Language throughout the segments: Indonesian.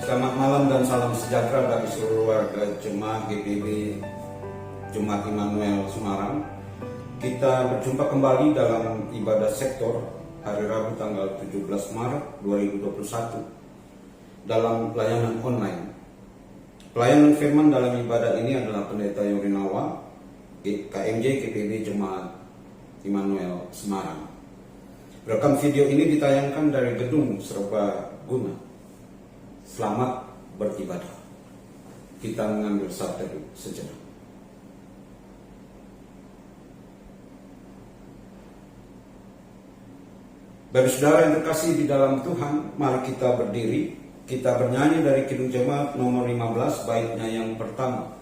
Selamat malam dan salam sejahtera bagi seluruh warga Jemaat GPB Jemaat Immanuel Semarang. Kita berjumpa kembali dalam ibadah sektor hari Rabu tanggal 17 Maret 2021 dalam pelayanan online. Pelayanan firman dalam ibadah ini adalah Pendeta Yorinawa, KMJ GPB Jemaat Immanuel Semarang. Rekam video ini ditayangkan dari Gedung Serbaguna. Selamat beribadah. Kita mengambil saat teduh sejenak. Bagi saudara yang terkasih di dalam Tuhan, mari kita berdiri. Kita bernyanyi dari Kidung Jemaat nomor 15 baitnya yang pertama.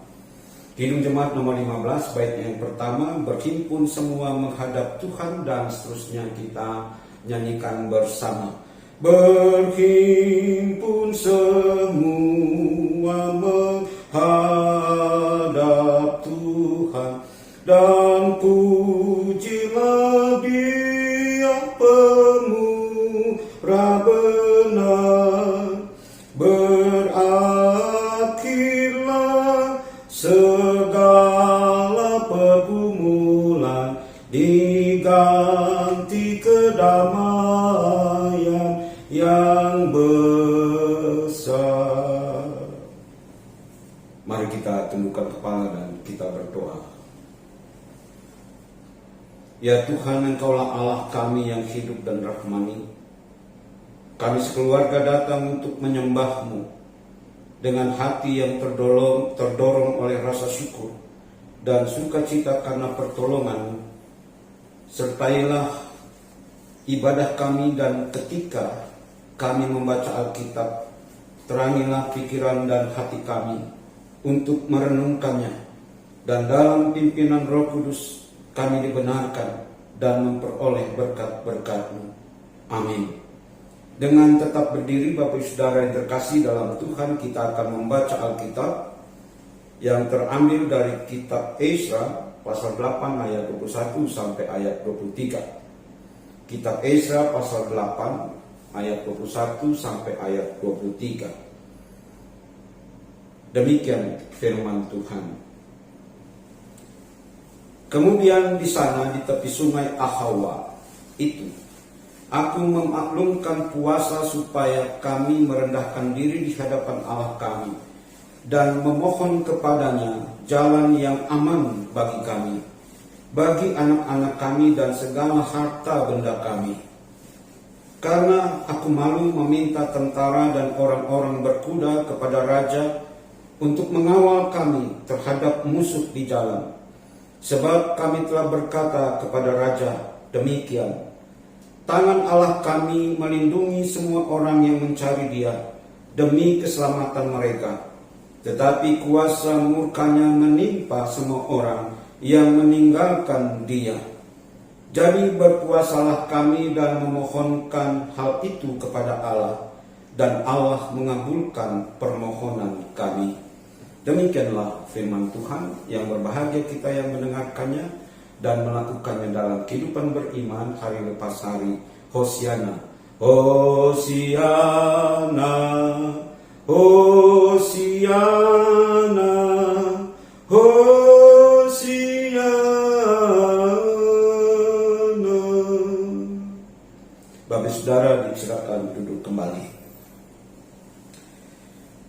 Kidung Jemaat nomor 15 baitnya yang pertama, berhimpun semua menghadap Tuhan, dan seterusnya kita nyanyikan bersama. Berhimpun semua menghadap Tuhan, dan pujilah Dia pemurah benar. Berakhirlah segala pergumulan, diganti kedamaian yang besar. Mari kita tundukkan kepala dan kita berdoa. Ya Tuhan, Engkaulah Allah kami yang hidup dan rahmani. Kami sekeluarga datang untuk menyembah-Mu dengan hati yang terdorong oleh rasa syukur dan sukacita karena pertolongan-Mu. Sertailah ibadah kami, dan ketika kami membaca Alkitab, terangilah pikiran dan hati kami untuk merenungkannya, dan dalam pimpinan Roh Kudus kami dibenarkan dan memperoleh berkat-berkat-Mu. Amin. Dengan tetap berdiri, Bapak Ibu Saudara yang terkasih dalam Tuhan, kita akan membaca Alkitab yang terambil dari kitab Ezra pasal 8 ayat 21 sampai ayat 23. Kitab Ezra pasal 8 ayat 21 sampai ayat 23. Demikian firman Tuhan. Kemudian di sana di tepi sungai Ahawa itu, aku memaklumkan puasa supaya kami merendahkan diri di hadapan Allah kami dan memohon kepadanya jalan yang aman bagi kami, bagi anak-anak kami dan segala harta benda kami. Karena aku malu meminta tentara dan orang-orang berkuda kepada raja untuk mengawal kami terhadap musuh di jalan. Sebab kami telah berkata kepada raja demikian, tangan Allah kami melindungi semua orang yang mencari Dia demi keselamatan mereka. Tetapi kuasa murkanya menimpa semua orang yang meninggalkan Dia. Jadi berpuasalah kami dan memohonkan hal itu kepada Allah, dan Allah mengabulkan permohonan kami. Demikianlah firman Tuhan. Yang berbahagia kita yang mendengarkannya dan melakukannya dalam kehidupan beriman hari lepas hari. Hosiana, Hosiana, Hosiana, Hosiana. Bapak Saudara disilakan duduk kembali.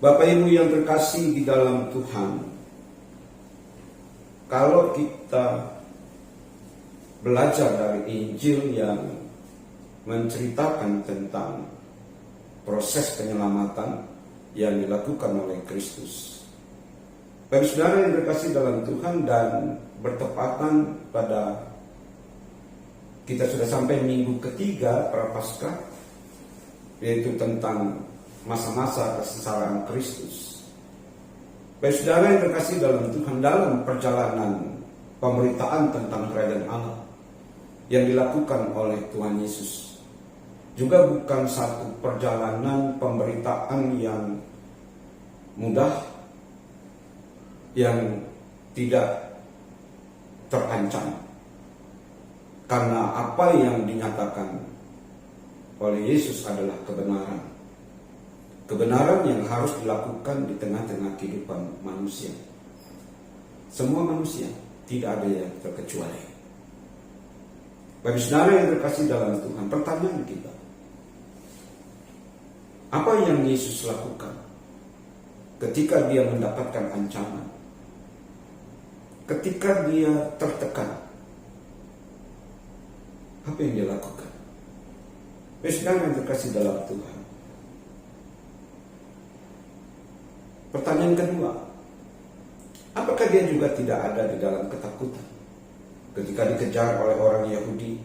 Bapak Ibu yang terkasih di dalam Tuhan, kalau kita belajar dari Injil yang menceritakan tentang proses penyelamatan yang dilakukan oleh Kristus, Bagi saudara yang terkasih dalam Tuhan, dan bertepatan pada kita sudah sampai minggu ketiga Prapaskah, yaitu tentang masa-masa kesengsaraan Kristus. Bagi saudara yang terkasih dalam Tuhan, dalam perjalanan pemberitaan tentang kerajaan Allah yang dilakukan oleh Tuhan Yesus juga bukan satu perjalanan pemberitaan yang mudah, yang tidak terancam, karena apa yang dinyatakan oleh Yesus adalah kebenaran. Kebenaran yang harus dilakukan di tengah-tengah kehidupan manusia. Semua manusia, tidak ada yang terkecuali. Bagi saudara yang terkasih dalam Tuhan, pertanyaan kita, apa yang Yesus lakukan ketika dia mendapatkan ancaman? Ketika dia tertekan, apa yang dia lakukan? Saudara yang terkasih dalam Tuhan, pertanyaan kedua, apakah dia juga tidak ada di dalam ketakutan ketika dikejar oleh orang Yahudi,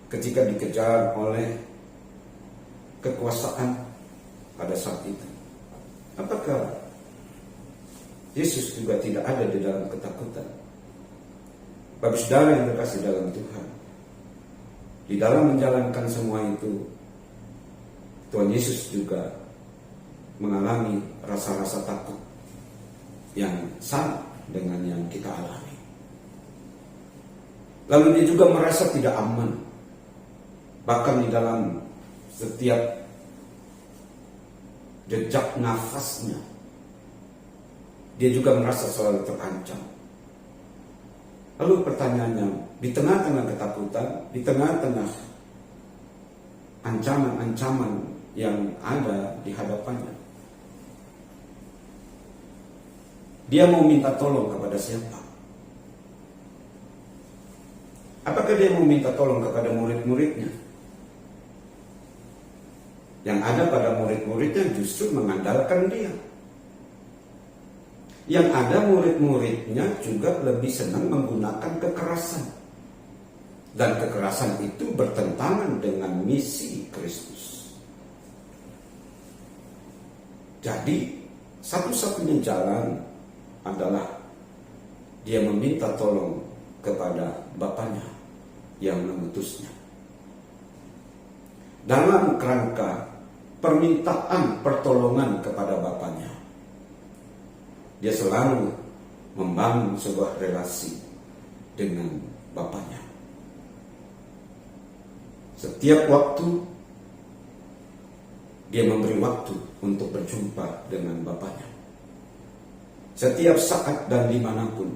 ketika dikejar oleh kekuasaan pada saat itu? Apakah Yesus juga tidak ada di dalam ketakutan? Bagi saudara yang terkasih dalam Tuhan, di dalam menjalankan semua itu, Tuhan Yesus juga mengalami rasa-rasa takut yang sama dengan yang kita alami. Lalu dia juga merasa tidak aman, bahkan di dalam setiap jejak nafasnya, dia juga merasa selalu terancam. Lalu pertanyaannya, di tengah-tengah ketakutan, di tengah-tengah ancaman-ancaman yang ada di hadapannya, dia mau minta tolong kepada siapa? Apakah dia mau minta tolong kepada murid-muridnya? Yang ada pada murid-muridnya justru mengandalkan dia. Yang ada murid-muridnya juga lebih senang menggunakan kekerasan. Dan kekerasan itu bertentangan dengan misi Kristus. Jadi, satu-satunya jalan adalah dia meminta tolong kepada Bapaknya yang mengutusnya. Dalam kerangka permintaan pertolongan kepada Bapaknya, dia selalu membangun sebuah relasi dengan Bapaknya. Setiap waktu dia memberi waktu untuk berjumpa dengan Bapaknya. Setiap saat dan dimanapun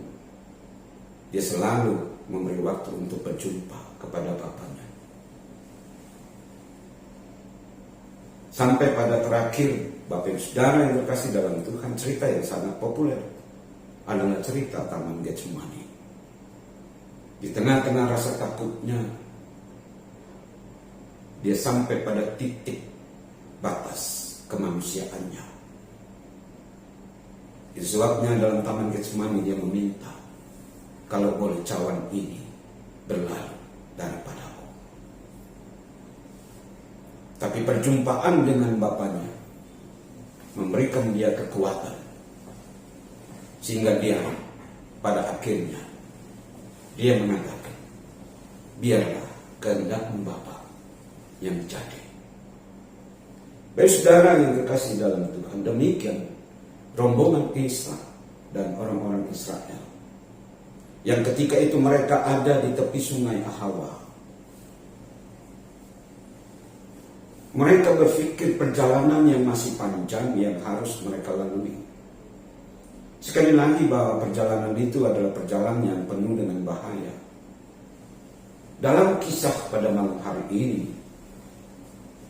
dia selalu memberi waktu untuk berjumpa kepada Bapaknya. Sampai pada terakhir, Bapak Ibu Saudara yang terkasih dalam Tuhan, cerita yang sangat populer adalah cerita Taman Getsemani. Di tengah-tengah rasa takutnya, dia sampai pada titik batas kemanusiaannya. Itu sebabnya dalam Taman Getsemani dia meminta, kalau boleh cawan ini berlalu daripadaku. Tapi perjumpaan dengan Bapaknya memberikan dia kekuatan, sehingga dia pada akhirnya dia mengatakan, biarlah kehendakmu Bapa yang jadi. Baik saudara yang terkasih dalam Tuhan, demikian rombongan Isa dan orang-orang Israel yang ketika itu mereka ada di tepi sungai Ahawa. Mereka berpikir perjalanan yang masih panjang yang harus mereka lalui. Sekali lagi bahwa perjalanan itu adalah perjalanan yang penuh dengan bahaya. Dalam kisah pada malam hari ini,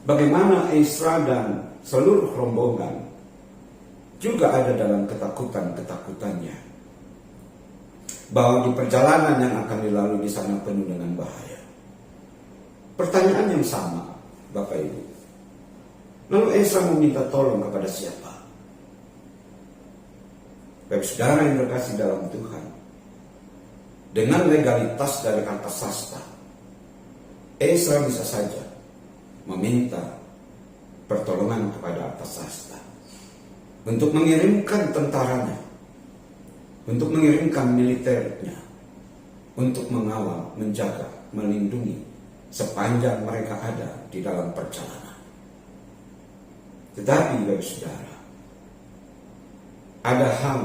bagaimana Esra dan seluruh rombongan juga ada dalam ketakutan-ketakutannya, bahwa di perjalanan yang akan dilalui di sana penuh dengan bahaya. Pertanyaan yang sama, Bapak Ibu. Lalu Esra meminta tolong kepada siapa? Bapak saudara yang terkasih dalam Tuhan, dengan legalitas dari Artasasta, Ezra bisa saja meminta pertolongan kepada Artasasta untuk mengirimkan tentaranya, untuk mengirimkan militernya, untuk mengawal, menjaga, melindungi sepanjang mereka ada di dalam perjalanan. Tetapi Bapak saudara, ada hal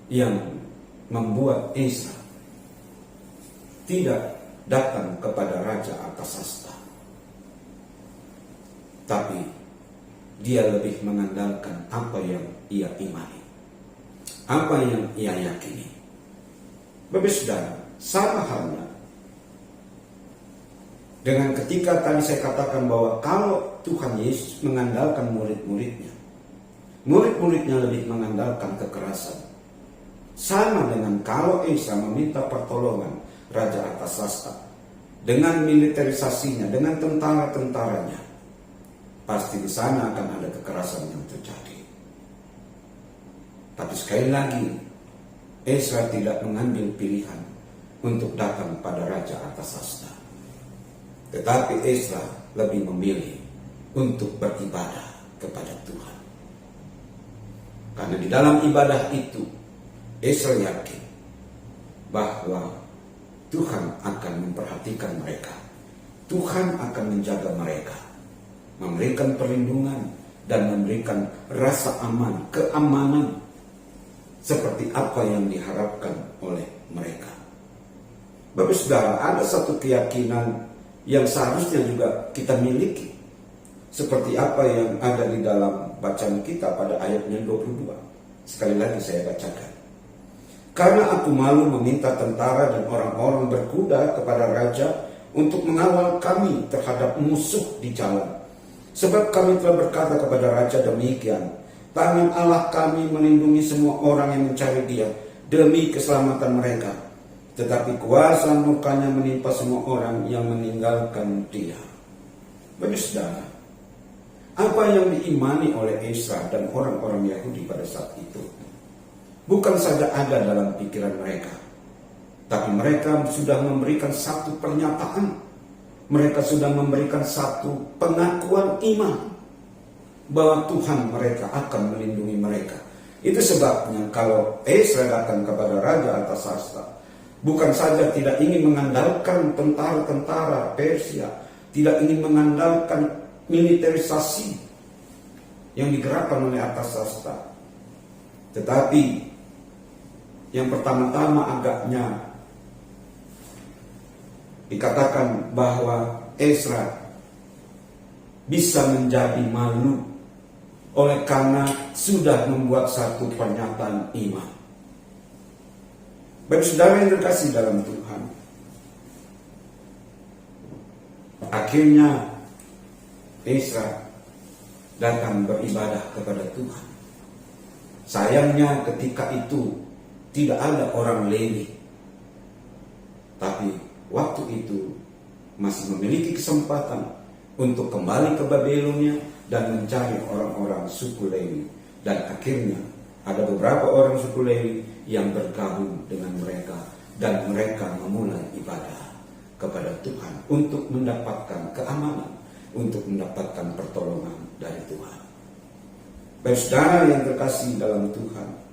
yang membuat Ezra tidak datang kepada Raja Artasasta, tapi dia lebih mengandalkan apa yang ia imani, apa yang ia yakini. Bapak saudara, sama halnya dengan ketika tadi saya katakan bahwa kalau Tuhan Yesus mengandalkan murid-muridnya, murid-muridnya lebih mengandalkan kekerasan. Sama dengan kalau Ezra meminta pertolongan Raja Artasasta dengan militerisasinya, dengan tentara-tentaranya, pasti di sana akan ada kekerasan yang terjadi. Tapi sekali lagi, Ezra tidak mengambil pilihan untuk datang pada Raja Artasasta, tetapi Ezra lebih memilih untuk beribadah kepada Tuhan. Karena di dalam ibadah itu, Ezra yakin bahwa Tuhan akan memperhatikan mereka. Tuhan akan menjaga mereka, memberikan perlindungan dan memberikan rasa aman, keamanan seperti apa yang diharapkan oleh mereka. Bapak saudara, ada satu keyakinan yang seharusnya juga kita miliki, seperti apa yang ada di dalam bacaan kita pada ayatnya 22. Sekali lagi saya bacakan. Karena aku malu meminta tentara dan orang-orang berkuda kepada raja untuk mengawal kami terhadap musuh di jalan. Sebab kami telah berkata kepada raja demikian, tangan Allah kami melindungi semua orang yang mencari dia demi keselamatan mereka. Tetapi kuasa murkanya menimpa semua orang yang meninggalkan dia. Bapak saudara, apa yang diimani oleh Ezra dan orang-orang Yahudi pada saat itu bukan saja ada dalam pikiran mereka, tapi mereka sudah memberikan satu pernyataan, mereka sudah memberikan satu pengakuan iman bahwa Tuhan mereka akan melindungi mereka. Itu sebabnya kalau Ezra datang kepada Raja Artasasta, bukan saja tidak ingin mengandalkan tentara-tentara Persia, tidak ingin mengandalkan militerisasi yang digerakkan oleh Artasasta, tetapi yang pertama-tama agaknya dikatakan bahwa Ezra bisa menjadi malu oleh karena sudah membuat satu pernyataan iman. Bapak saudara yang terkasih dalam Tuhan, akhirnya Ezra datang beribadah kepada Tuhan. Sayangnya ketika itu tidak ada orang Lewi, tapi waktu itu masih memiliki kesempatan untuk kembali ke Babilonia dan mencari orang-orang suku Lewi. Dan akhirnya ada beberapa orang suku Lewi yang bergabung dengan mereka, dan mereka memulai ibadah kepada Tuhan untuk mendapatkan keamanan, untuk mendapatkan pertolongan dari Tuhan. Bapak saudara yang terkasih dalam Tuhan,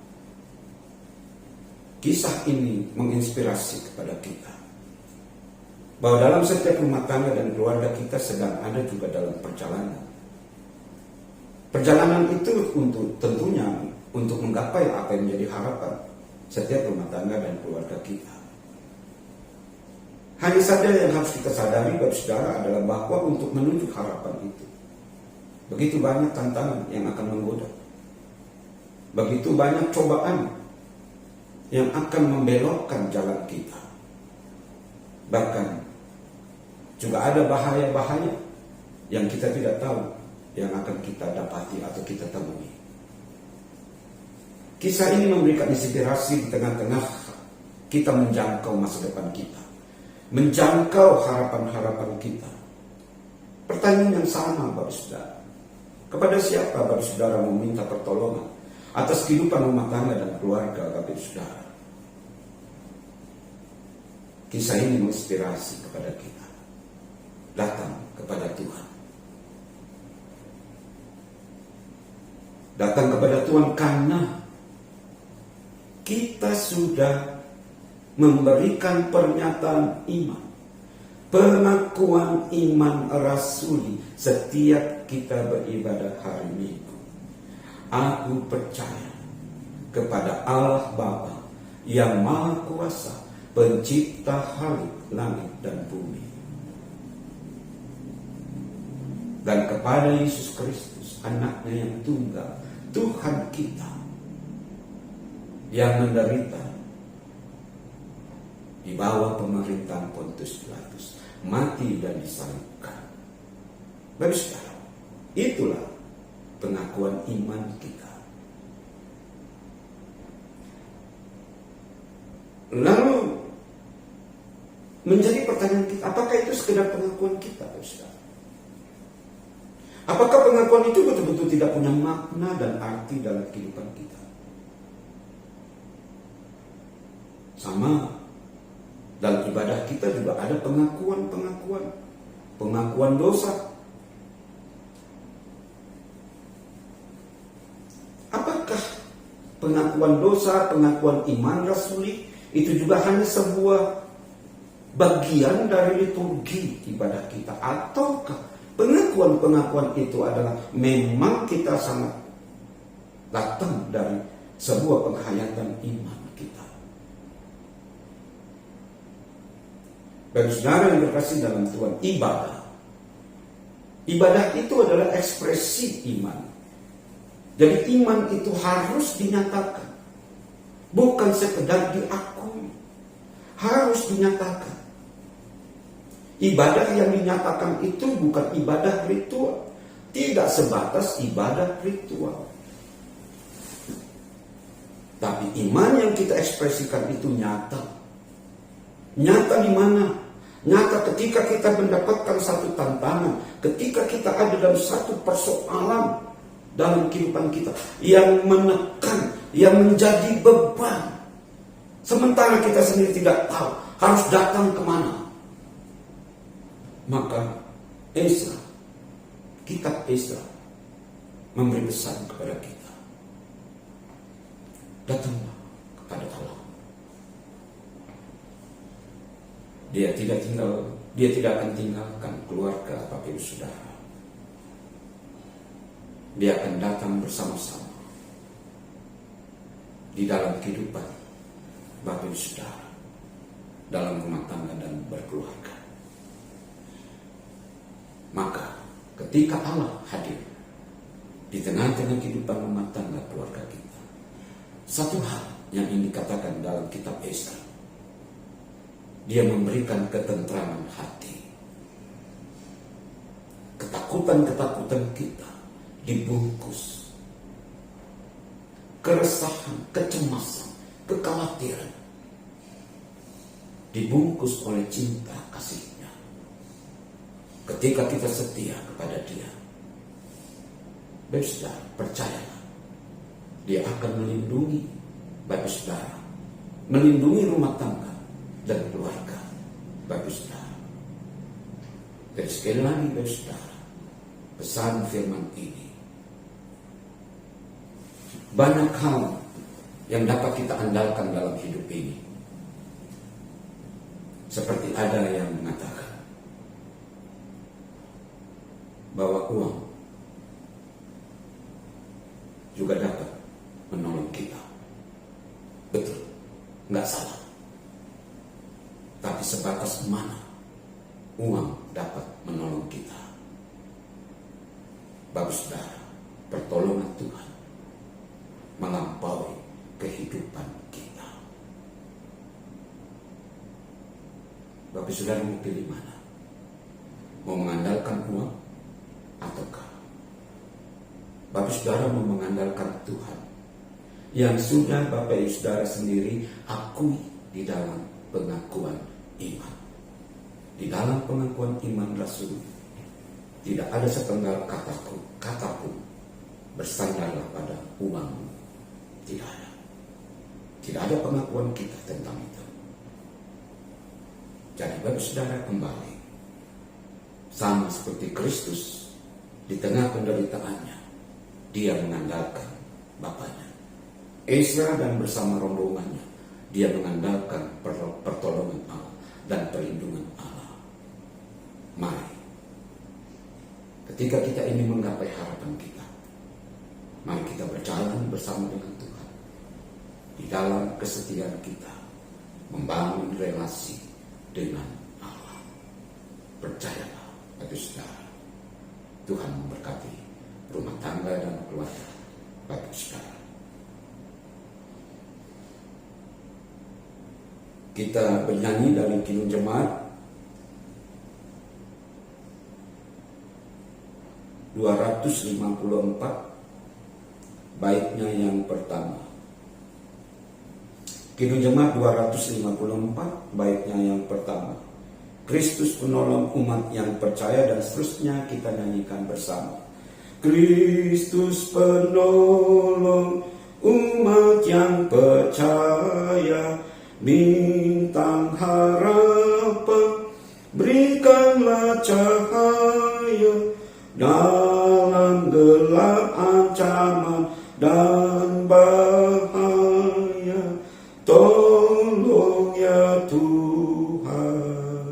kisah ini menginspirasi kepada kita bahwa dalam setiap rumah tangga dan keluarga kita sedang ada juga dalam perjalanan. Perjalanan itu tentunya untuk menggapai apa yang menjadi harapan setiap rumah tangga dan keluarga kita. Hanya saja yang harus kita sadari Bapak saudara adalah bahwa untuk menuju harapan itu, begitu banyak tantangan yang akan menggoda, begitu banyak cobaan yang akan membelokkan jalan kita. Bahkan juga ada bahaya-bahaya yang kita tidak tahu yang akan kita dapati atau kita temui. Kisah ini memberikan inspirasi di tengah-tengah kita menjangkau masa depan kita, menjangkau harapan-harapan kita. Pertanyaan yang sama Bapak Saudara, kepada siapa Bapak Saudara meminta pertolongan? atas kehidupan rumah tangga dan keluarga Bapak Saudara. Kisah ini menginspirasi kepada kita datang kepada Tuhan. Datang kepada Tuhan karena kita sudah memberikan pernyataan iman, pengakuan iman rasuli setiap kita beribadah hari Minggu. Aku percaya kepada Allah Bapa yang Maha Kuasa, pencipta langit dan bumi, dan kepada Yesus Kristus, anaknya yang tunggal, Tuhan kita, yang menderita di bawah pemerintahan Pontius Pilatus, mati dan disalibkan. Bapak Saudara, itulah pengakuan iman kita. Lalu menjadi pertanyaan kita, apakah itu sekedar pengakuan kita, Bapak Saudara? Apakah pengakuan itu betul-betul tidak punya makna dan arti dalam kehidupan kita? Sama, dalam ibadah kita juga ada pengakuan dosa. Apakah pengakuan dosa, pengakuan iman rasuli itu juga hanya sebuah bagian dari liturgi ibadah kita, ataukah pengakuan-pengakuan itu adalah memang kita sangat datang dari sebuah penghayatan iman kita? Bagi saudara yang terkasih dalam Tuhan, ibadah itu adalah ekspresi iman. Jadi iman itu harus dinyatakan, bukan sekedar diakui, harus dinyatakan. Ibadah yang dinyatakan itu bukan ibadah ritual, tidak sebatas ibadah ritual. Tapi iman yang kita ekspresikan itu nyata. Nyata di mana? Nyata ketika kita mendapatkan satu tantangan, ketika kita ada dalam satu persoalan dalam kehidupan kita yang menekan, yang menjadi beban. Sementara kita sendiri tidak tahu harus datang kemana. Maka Ezra, kitab Ezra memberi pesan kepada kita. Datanglah kepada Allah. Dia tidak akan tinggalkan keluarga Bapak Ibu Saudara. Dia akan datang bersama-sama di dalam kehidupan Bapak Ibu Saudara, dalam rumah tangga dan berkeluarga. Maka ketika Allah hadir di tengah-tengah kehidupan rumah tangga keluarga kita, satu hal yang ingin dikatakan dalam kitab Ezra, dia memberikan ketentraman hati. Ketakutan-ketakutan kita dibungkus. Keresahan, kecemasan, kekhawatiran dibungkus oleh cinta kasihnya. Ketika kita setia kepada Dia, Bapak Saudara, percayalah, Dia akan melindungi Bapak Saudara, melindungi rumah tangga dan keluarga Bapak Saudara. Dan sekali lagi Bapak Saudara, pesan firman ini, banyak hal yang dapat kita andalkan dalam hidup ini. Seperti ada yang mengatakan bahwa uang juga dapat menolong kita. Betul, nggak salah. Tapi sebatas mana uang dapat menolong kita? Bapak Saudara, pertolongan Tuhan melampaui kehidupan kita. Bapak Saudara mau pilih mana? Mau mengandalkan uang ataukah Bapak Saudara mau mengandalkan Tuhan yang sudah Bapak Ibu Saudara sendiri akui di dalam pengakuan iman. Di dalam pengakuan iman Rasul, tidak ada sepenggal kata pun bersandarlah pada uang Tidak ada. Tidak ada pengakuan kita tentang itu. Jadi bagi saudara kembali, sama seperti Kristus di tengah penderitaannya, dia mengandalkan Bapaknya. Ezra dan bersama rombongannya, dia mengandalkan pertolongan Allah dan perlindungan Allah. Mari, ketika kita ingin menggapai harapan kita, mari kita berjalan bersama dengan Tuhan di dalam kesetiaan kita, membangun relasi dengan Allah. Percayalah, bagi saudara, Tuhan memberkati rumah tangga dan keluarga bagi saudara. Kita bernyanyi dari Kidung Jemaat 254, baitnya yang pertama. Kidung Jemaat 254, baitnya yang pertama. Kristus penolong umat yang percaya, dan seterusnya kita nyanyikan bersama. Kristus penolong umat yang percaya, bintang harapan, berikanlah cahaya dalam gelap ancaman dan bahaya. Tolong ya Tuhan.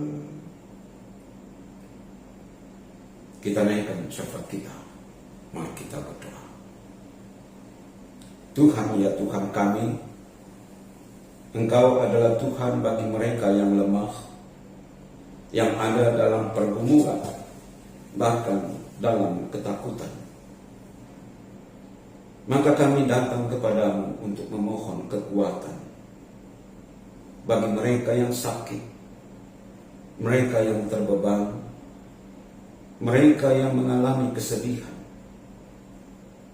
Kita naikkan syafaat kita. Mari kita berdoa. Tuhan, ya Tuhan kami, Engkau adalah Tuhan bagi mereka yang lemah, yang ada dalam pergumulan, bahkan dalam ketakutan. Maka kami datang kepadamu untuk memohon kekuatan bagi mereka yang sakit, mereka yang terbeban, mereka yang mengalami kesedihan.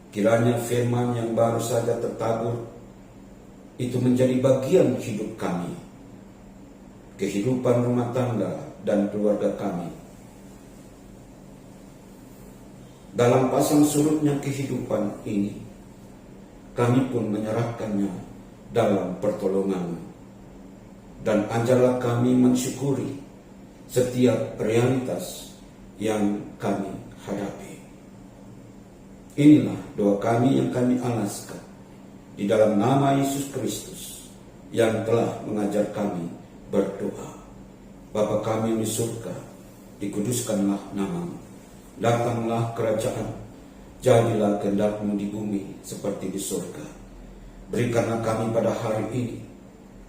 Kiranya firman yang baru saja tertabur itu menjadi bagian hidup kami, kehidupan rumah tangga dan keluarga kami. Dalam pasang surutnya kehidupan ini, kami pun menyerahkannya dalam pertolongan-Mu, dan ajarlah kami mensyukuri setiap realitas yang kami hadapi. Inilah doa kami yang kami alaskan di dalam nama Yesus Kristus yang telah mengajar kami berdoa. Bapa kami yang di surga, dikuduskanlah nama-Mu. Datanglah kerajaan, jadilah kehendak-Mu di bumi seperti di surga. Berikanlah kami pada hari ini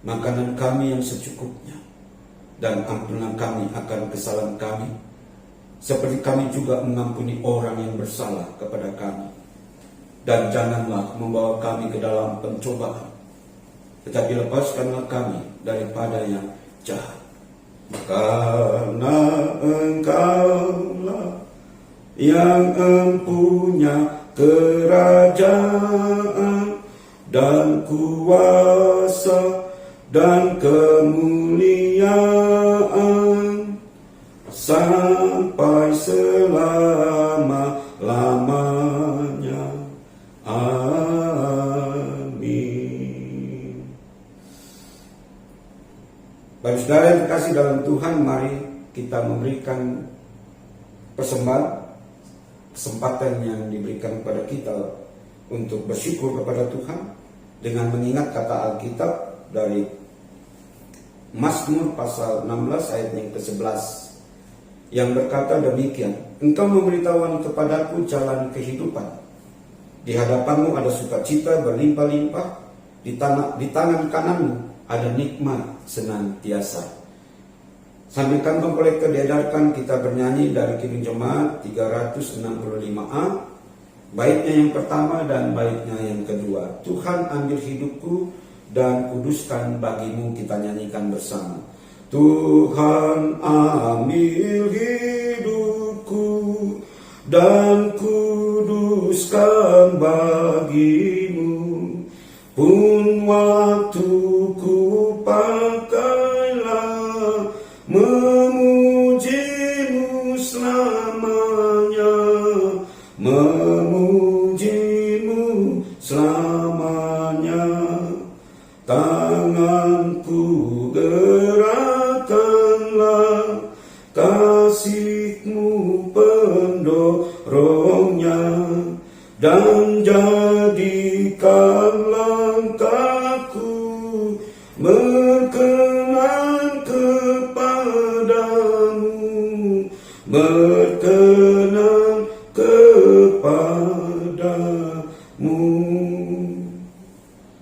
makanan kami yang secukupnya, dan ampunilah kami akan kesalahan kami, seperti kami juga mengampuni orang yang bersalah kepada kami. Dan janganlah membawa kami ke dalam pencobaan, tetapi lepaskanlah kami daripada yang jahat. Karena Engkaulah yang empunya kerajaan dan kuasa dan kemuliaan sampai selama-lamanya. Amin. Bagi saudara yang dikasih dalam Tuhan, mari kita memberikan kesempatan yang diberikan kepada kita untuk bersyukur kepada Tuhan dengan mengingat kata Alkitab dari Mazmur pasal 16 ayat yang ke-11 yang berkata demikian, Engkau memberitahukan kepadaku jalan kehidupan, di hadapanmu ada sukacita berlimpah-limpah, di tangan kananmu ada nikmat senantiasa. Sambil kantong kolektor diedarkan, kita bernyanyi dari Kidung Jemaat 365A, baitnya yang pertama dan baitnya yang kedua. Tuhan ambil hidupku dan kuduskan bagimu, kita nyanyikan bersama. Tuhan ambil hidupku dan kuduskan bagimu, pun waktuku pakailah memujimu selamanya, memujimu selamanya. dan jadikan langkahku berkenan kepadamu, berkenan kepadamu.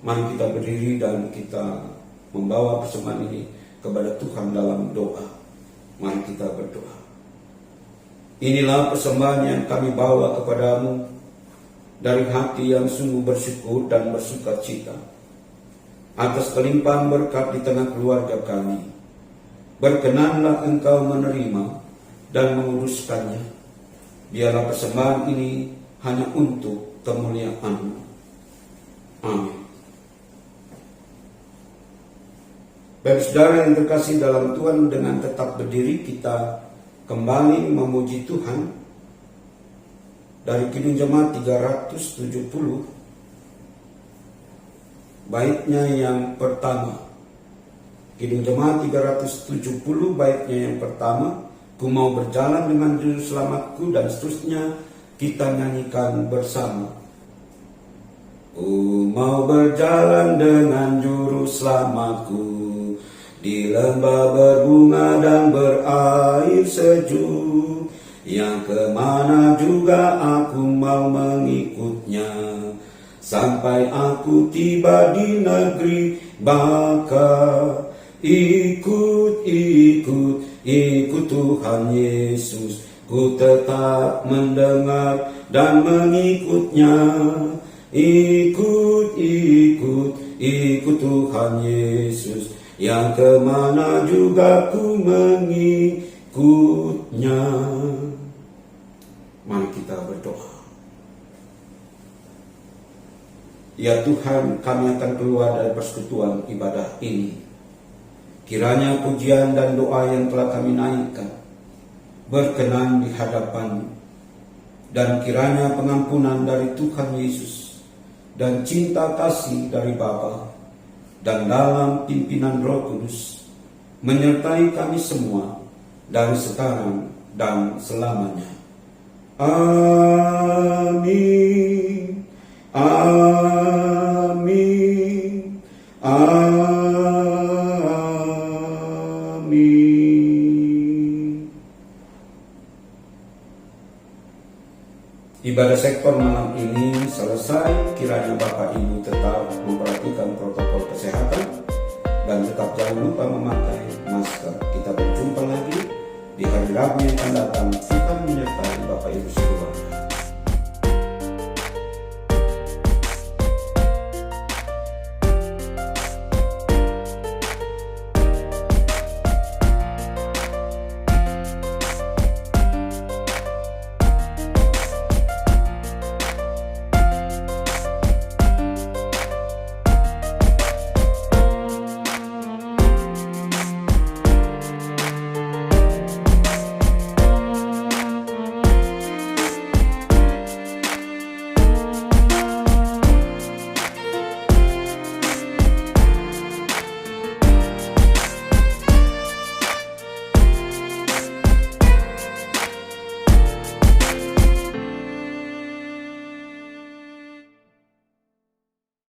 Mari kita berdiri dan kita membawa persembahan ini kepada Tuhan dalam doa. Mari kita berdoa. Inilah persembahan yang kami bawa kepadamu dari hati yang sungguh bersyukur dan bersuka cita atas kelimpahan berkat di tengah keluarga kami. Berkenanlah Engkau menerima dan menguruskannya. Biarlah persembahan ini hanya untuk kemuliaan-Mu. Amin. Baik saudara yang terkasih dalam Tuhan, dengan tetap berdiri kita kembali memuji Tuhan dari Kidung Jemaat 370, baitnya yang pertama. Kidung Jemaat 370 baitnya yang pertama, ku mau berjalan dengan juru selamatku, dan seterusnya kita nyanyikan bersama. Ku mau berjalan dengan juru selamatku di lembah berbunga dan berair sejuk, yang kemana juga aku mau mengikutnya, sampai aku tiba di negeri baka. Ikut Tuhan Yesus, ku tetap mendengar dan mengikutnya. Ikut Tuhan Yesus, yang kemana juga ku mengikutnya. Mari kita berdoa. Ya Tuhan, kami akan keluar dari persekutuan ibadah ini. Kiranya pujian dan doa yang telah kami naikkan berkenan di hadapan-Mu, dan kiranya pengampunan dari Tuhan Yesus dan cinta kasih dari Bapa dan dalam pimpinan Roh Kudus menyertai kami semua dari sekarang dan selamanya. Amin. Amin. Amin. Ibadah sektor malam ini selesai. Kiranya Bapak Ibu tetap memperhatikan protokol kesehatan dan tetap jangan lupa memakai masker. Kita berjumpa lagi di hari Rabu yang akan datang. Tuhan